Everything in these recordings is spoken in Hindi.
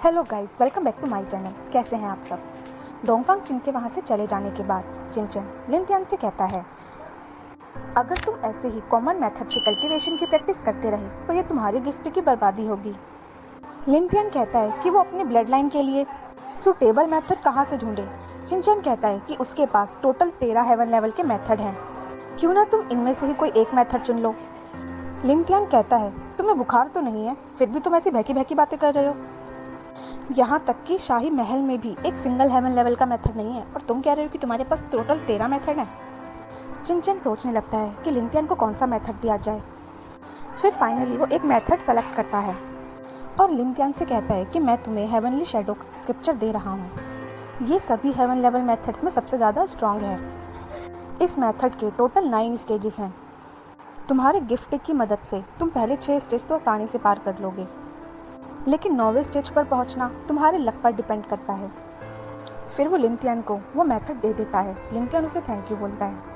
Hello guys, welcome back to my channel. कैसे हैं आप सब। डोंगफांग चिन के वहाँ से चले जाने के बाद चिनचन लिनथियान से कहता है, अगर तुम ऐसे ही कॉमन मेथड से कल्टीवेशन की प्रैक्टिस करते रहे तो ये तुम्हारी गिफ्ट की बर्बादी होगी। लिनथियान कहता है कि वो अपनी ब्लड लाइन के लिए सूटेबल मेथड कहाँ से ढूंढे। चिनचन कहता है कि उसके पास टोटल 13 हेवन लेवल के मेथड हैं, क्यों ना तुम इनमें से ही कोई एक मेथड चुन लो। लिनथियान कहता है, तुम्हें बुखार तो नहीं है, फिर भी तुम ऐसी बहकी बहकी बातें कर रहे हो। यहाँ तक कि शाही महल में भी एक सिंगल हेवन लेवल का मेथड नहीं है और तुम कह रहे हो कि तुम्हारे पास टोटल 13 मेथड हैं। चिनचन सोचने लगता है कि लिनथियान को कौन सा मेथड दिया जाए। फिर फाइनली वो एक मेथड सेलेक्ट करता है और लिनथियान से कहता है कि मैं तुम्हें हेवनली शैडो स्क्रिप्चर दे रहा हूँ। ये सभी हेवन लेवल मेथड्स में सबसे ज़्यादा स्ट्रॉन्ग है। इस मेथड के टोटल 9 स्टेजेस हैं। तुम्हारे गिफ्ट की मदद से तुम पहले 6 स्टेज तो आसानी से पार कर लोगे, लेकिन 9वें स्टेज पर पहुंचना तुम्हारे लक पर डिपेंड करता है। फिर वो लिनथियान को वो मेथड दे देता है। लिनथियान उसे थैंक यू बोलता है।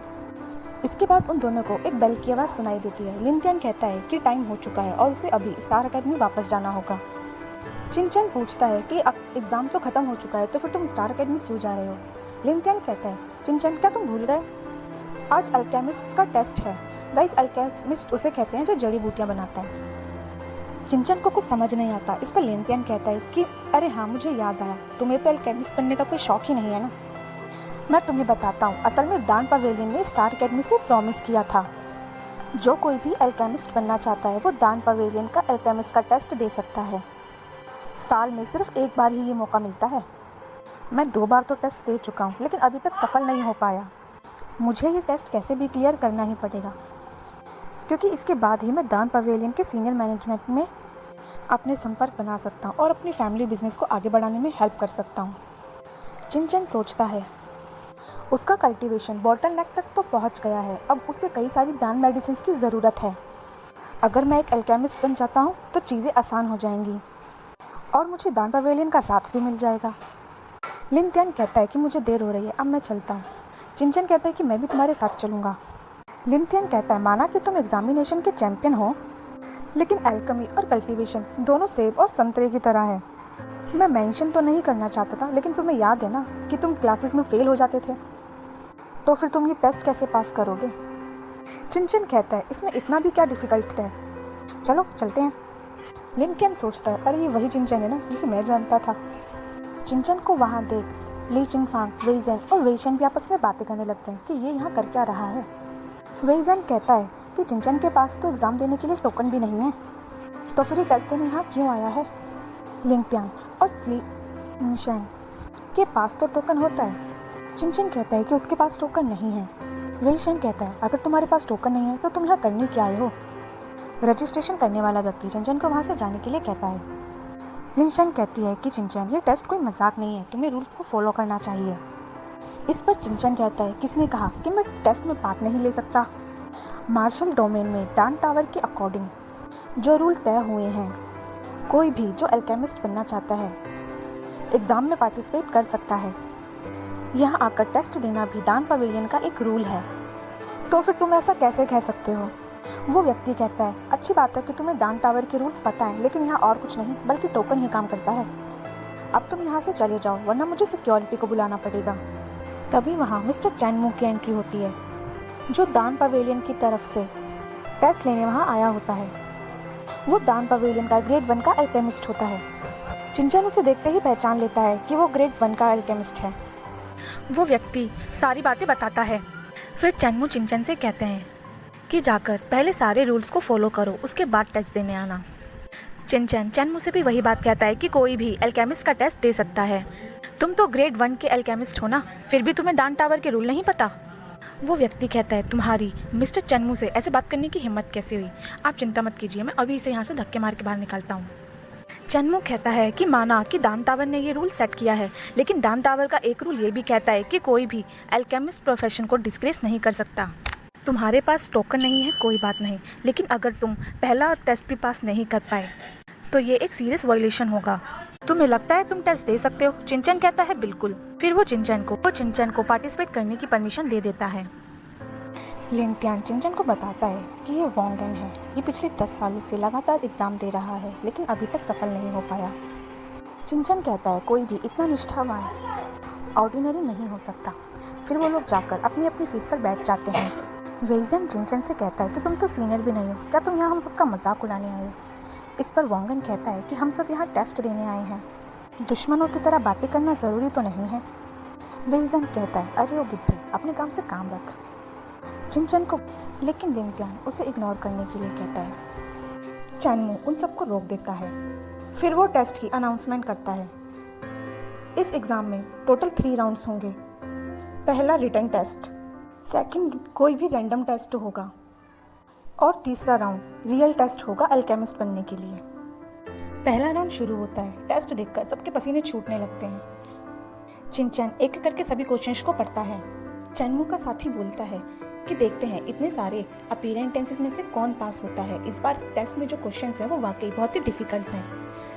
इसके बाद उन दोनों को एक बेल की आवाज़ सुनाई देती है। लिनथियान कहता है कि टाइम हो चुका है और उसे अभी स्टार अकेडमी वापस जाना होगा। चिनचन पूछता है कि एग्ज़ाम तो ख़त्म हो चुका है, तो फिर तुम स्टार अकेडमी क्यों जा रहे हो। लिनथियान कहता है, चिनचन क्या तुम भूल गए, आज अल्केमिस्ट का टेस्ट है। गाइस, अल्केमिस्ट उसे कहते हैं जो जड़ी बूटियाँ बनाता है। चिनचन को कुछ समझ नहीं आता। इस पर लिनथियान कहता है कि अरे हाँ, मुझे याद आया, तुम्हें तो अल्केमिस्ट बनने का कोई शौक ही नहीं है ना। मैं तुम्हें बताता हूँ, असल में दान पवेलियन ने स्टार अकेडमी से प्रॉमिस किया था, जो कोई भी अल्केमिस्ट बनना चाहता है वो दान पवेलियन का अल्केमिस्ट का टेस्ट दे सकता है। साल में सिर्फ एक बार ही ये मौका मिलता है। मैं 2 बार तो टेस्ट दे चुका हूँ, लेकिन अभी तक सफल नहीं हो पाया। मुझे ये टेस्ट कैसे भी क्लियर करना ही पड़ेगा, क्योंकि इसके बाद ही मैं दान पवेलियन के सीनियर मैनेजमेंट में अपने संपर्क बना सकता हूँ और अपनी फैमिली बिजनेस को आगे बढ़ाने में हेल्प कर सकता हूँ। चिनचन सोचता है, उसका कल्टीवेशन बॉटलनेक तक तो पहुँच गया है, अब उसे कई सारी दान मेडिसिन की ज़रूरत है। अगर मैं एक अल्केमिस्ट बन जाता हूँ तो चीज़ें आसान हो जाएंगी और मुझे दान पवेलियन का साथ भी मिल जाएगा। लिनथियान कहता है कि मुझे देर हो रही है, अब मैं चलता हूँ। चिनचन कहता है कि मैं भी तुम्हारे साथ चलूँगा। लिनथियान कहता है, माना कि तुम एग्जामिनेशन के चैंपियन हो, लेकिन एल्केमी और कल्टीवेशन दोनों सेब और संतरे की तरह है। मैं मेंशन तो नहीं करना चाहता था, लेकिन तुम्हें याद है ना कि तुम क्लासेस में फेल हो जाते थे, तो फिर तुम ये टेस्ट कैसे पास करोगे। चिनचन कहता है, इसमें इतना भी क्या डिफ़िकल्ट है, चलो चलते हैं। लिनथियान सोचता है, अरे ये वही चिनचन है ना जिसे मैं जानता था। चिनचन को वहाँ देख ली चिंगफांग, वेइज़ेन और वेइशन भी आपस में बातें करने लगते हैं कि ये यहाँ कर क्या रहा है। वेइज़ेन कहता है कि चिनचन के पास तो एग्ज़ाम देने के लिए टोकन भी नहीं है, तो फिर ये टेस्ट देने यहाँ क्यों आया है। लिनथियान और ली शेंग के पास तो टोकन होता है। चिनचन कहता है कि उसके पास टोकन नहीं है। वेइशन कहता है, अगर तुम्हारे पास टोकन नहीं है तो तुम यहाँ करने क्या आए हो। रजिस्ट्रेशन करने वाला व्यक्ति चिनचन को वहाँ से जाने के लिए कहता है। लिनशेंग कहती है कि चिनचन, ये टेस्ट कोई मजाक नहीं है, तुम्हें रूल्स को फॉलो करना चाहिए। इस पर चिनचन कहता है, किसने कहा कि मैं टेस्ट में पार्ट नहीं ले सकता। मार्शल डोमेन में डान टावर के अकॉर्डिंग जो रूल तय हुए हैं, कोई भी जो अल्केमिस्ट बनना चाहता है एग्ज़ाम में पार्टिसिपेट कर सकता है। यहाँ आकर टेस्ट देना भी दान पवेलियन का एक रूल है, तो फिर तुम ऐसा कैसे कह सकते हो। वो व्यक्ति कहता है, अच्छी बात है कि तुम्हें दान टावर के रूल्स पता है, लेकिन यहाँ और कुछ नहीं बल्कि टोकन ही काम करता है। अब तुम यहाँ से चले जाओ, वरना मुझे सिक्योरिटी को बुलाना पड़ेगा। तभी वहाँ मिस्टर चैनमू की एंट्री होती है, जो दान पवेलियन की तरफ से टेस्ट लेने वहाँ आया होता है। वो दान पवेलियन का ग्रेड 1 का अल्केमिस्ट होता है। चिनचन उसे देखते ही पहचान लेता है कि वो ग्रेड 1 का अल्केमिस्ट है। वो व्यक्ति सारी बातें बताता है। फिर चैनमू चिनचन से कहते हैं कि जाकर पहले सारे रूल्स को फॉलो करो, उसके बाद टेस्ट देने आना। चिनचन चैनमू से भी वही बात कहता है कि कोई भी अल्केमिस्ट का टेस्ट दे सकता है। तुम तो ग्रेड 1 के अल्केमिस्ट हो ना, फिर भी तुम्हें दान टावर के रूल नहीं पता। वो व्यक्ति कहता है, तुम्हारी मिस्टर चैनमू से ऐसे बात करने की हिम्मत कैसे हुई। आप चिंता मत कीजिए, मैं अभी इसे यहाँ से धक्के मार के बाहर निकालता हूँ। चैनमू कहता है कि माना कि दान टावर ने ये रूल सेट किया है, लेकिन दान टावर का एक रूल ये भी कहता है कि कोई भी अल्केमिस्ट प्रोफेशन को डिस्ग्रेस नहीं कर सकता। तुम्हारे पास टोकन नहीं है कोई बात नहीं, लेकिन अगर तुम पहला टेस्ट भी पास नहीं कर पाए तो ये एक सीरियस वायलेशन होगा। तुम्हें लगता है तुम टेस्ट दे सकते हो। चिनचन कहता है, बिल्कुल। फिर वो चिनचन को पार्टिसिपेट करने की परमिशन दे देता है। लिनथियान चिनचन को बताता है कि ये वोंगन है, ये पिछले 10 सालों से लगातार एग्ज़ाम दे रहा है, लेकिन अभी तक सफल नहीं हो पाया। चिंचन कहता है कोई भी इतना निष्ठावान ऑर्डिनरी नहीं हो सकता। फिर वो लोग जाकर अपनी अपनी सीट पर बैठ जाते हैं। वेइजन चिंचन से कहता है कि तुम तो सीनियर भी नहीं हो, क्या तुम यहाँ हम सबका मजाक उड़ाने आए हो? इस पर वोंगन कहता है कि हम सब यहाँ टेस्ट देने आए हैं, दुश्मनों की तरह बातें करना ज़रूरी तो नहीं है। वेइजन कहता है अरे ओ बुढ़े, अपने काम से काम रख चिंचन को, लेकिन लिंगत्यान उसे इग्नोर करने के लिए कहता है। चैनमू उन सबको रोक देता है। फिर वो टेस्ट की अनाउंसमेंट करता है। इस एग्ज़ाम में टोटल 3 राउंड्स होंगे। पहला रिटन टेस्ट, सेकंड कोई भी रैंडम टेस्ट होगा और तीसरा राउंड रियल टेस्ट होगा अल्केमिस्ट बनने के लिए। पहला राउंड शुरू होता है। टेस्ट देखकर सबके पसीने छूटने लगते हैं। चिंचन एक एक करके सभी क्वेश्चंस को पढ़ता है। चैनमू का साथी बोलता है कि देखते हैं इतने सारे अपीयरेंट टेंसेस में से कौन पास होता है। इस बार टेस्ट में जो क्वेश्चंस हैं वो वाकई बहुत ही डिफिकल्ट हैं।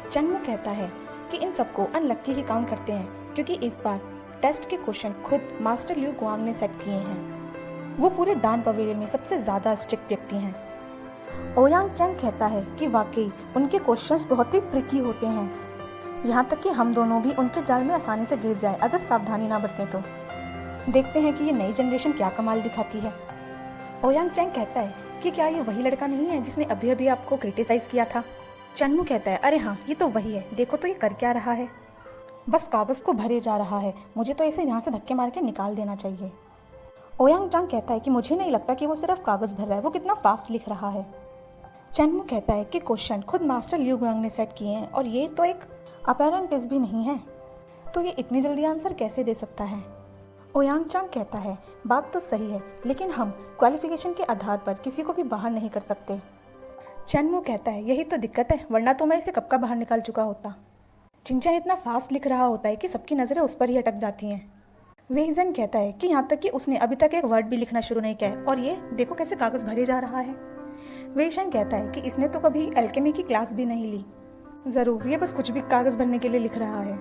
चैनमू कहता है कि इन सबको अनलक्की ही काउंट करते हैं क्योंकि इस बार टेस्ट के क्वेश्चन खुद मास्टर ल्यू गुआंग ने सेट किए हैं। वो पूरे दान पवेलियन में सबसे ज़्यादा स्ट्रिक्ट व्यक्ति हैं। ओयांग चैंग कहता है कि वाकई उनके क्वेश्चंस बहुत ही ट्रिकी होते हैं, यहाँ तक कि हम दोनों भी उनके जाल में आसानी से गिर जाए अगर सावधानी ना बरतें तो। देखते हैं कि ये नई जनरेशन क्या कमाल दिखाती है। ओयांग चैंग कहता है कि क्या ये वही लड़का नहीं है जिसने अभी अभी आपको क्रिटिसाइज किया था? चैनमू कहता है अरे हाँ, ये तो वही है, देखो तो ये कर क्या रहा है, बस कागज़ को भरे जा रहा है, मुझे तो इसे यहाँ से धक्के मार के निकाल देना चाहिए। ओयांग चैंग कहता है कि मुझे नहीं लगता कि वो सिर्फ कागज़ भर रहा है, वो कितना फास्ट लिख रहा है। चैनमू कहता है कि क्वेश्चन खुद मास्टर ल्यू गुआंग ने सेट किए हैं और ये तो एक अपैरेंट टेस्ट भी नहीं है, तो ये इतनी जल्दी आंसर कैसे दे सकता है? ओयांग चैंग कहता है बात तो सही है, लेकिन हम क्वालिफिकेशन के आधार पर किसी को भी बाहर नहीं कर सकते। चैनमू कहता है यही तो दिक्कत है, वरना तो मैं इसे कब का बाहर निकाल चुका होता। चिंचन इतना फास्ट लिख रहा होता है कि सबकी नज़रें उस पर ही अटक जाती हैं। वेइजन कहता है कि यहाँ तक कि उसने अभी तक एक वर्ड भी लिखना शुरू नहीं किया है और ये देखो कैसे कागज़ भरे जा रहा है। वेइशन कहता है कि इसने तो कभी एल्केमी की क्लास भी नहीं ली, ज़रूर ये बस कुछ भी कागज़ भरने के लिए लिख रहा है।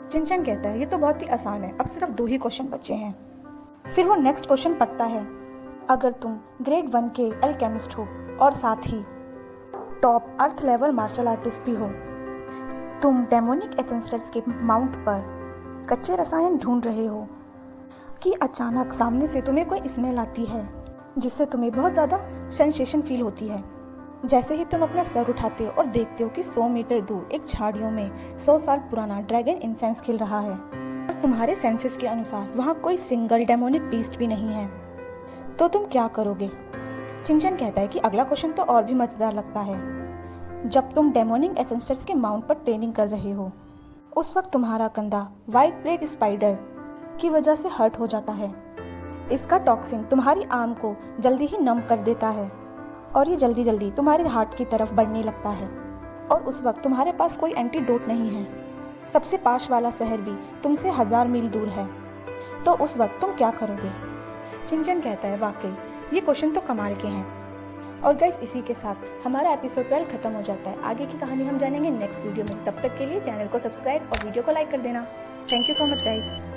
चिंचन कहता है ये तो बहुत ही आसान है, अब सिर्फ 2 ही क्वेश्चन बचे हैं। फिर वो नेक्स्ट क्वेश्चन पढ़ता है। अगर तुम ग्रेड 1 के एल्केमिस्ट हो और साथ ही top earth level martial artist भी हो, तुम डेमोनिक एसेंसर्स के माउंट पर कच्चे रसायन ढूंढ रहे हो कि अचानक सामने से तुम्हें कोई स्मेल आती है जिससे तुम्हें बहुत ज़्यादा सेंसेशन फील होती है। जैसे ही तुम अपना सर उठाते हो और देखते हो कि 100 मीटर दूर एक झाड़ियों में 100 साल पुराना ड्रैगन इंसेंस खिल रहा है और तुम्हारे सेंसेस के अनुसार वहाँ कोई सिंगल डेमोनिक बीस्ट भी नहीं है, तो तुम क्या करोगे? चिंचन कहता है कि अगला क्वेश्चन तो और भी मज़ेदार लगता है। जब तुम डेमोनिक एसेंसर्स के माउंट पर ट्रेनिंग कर रहे हो, उस वक्त तुम्हारा कंधा व्हाइट प्लेट स्पाइडर की वजह से हर्ट हो जाता है। इसका टॉक्सिन तुम्हारी आर्म को जल्दी ही नम कर देता है और ये जल्दी जल्दी तुम्हारे हार्ट की तरफ बढ़ने लगता है और उस वक्त तुम्हारे पास कोई एंटीडोट नहीं है। सबसे पास वाला शहर भी तुमसे 1000 मील दूर है, तो उस वक्त तुम क्या करोगे? चिंचन कहता है वाकई ये क्वेश्चन तो कमाल के हैं। और गाइस इसी के साथ हमारा एपिसोड 12 खत्म हो जाता है। आगे की कहानी हम जानेंगे नेक्स्ट वीडियो में। तब तक के लिए चैनल को सब्सक्राइब और वीडियो को लाइक कर देना। Thank you so much guys.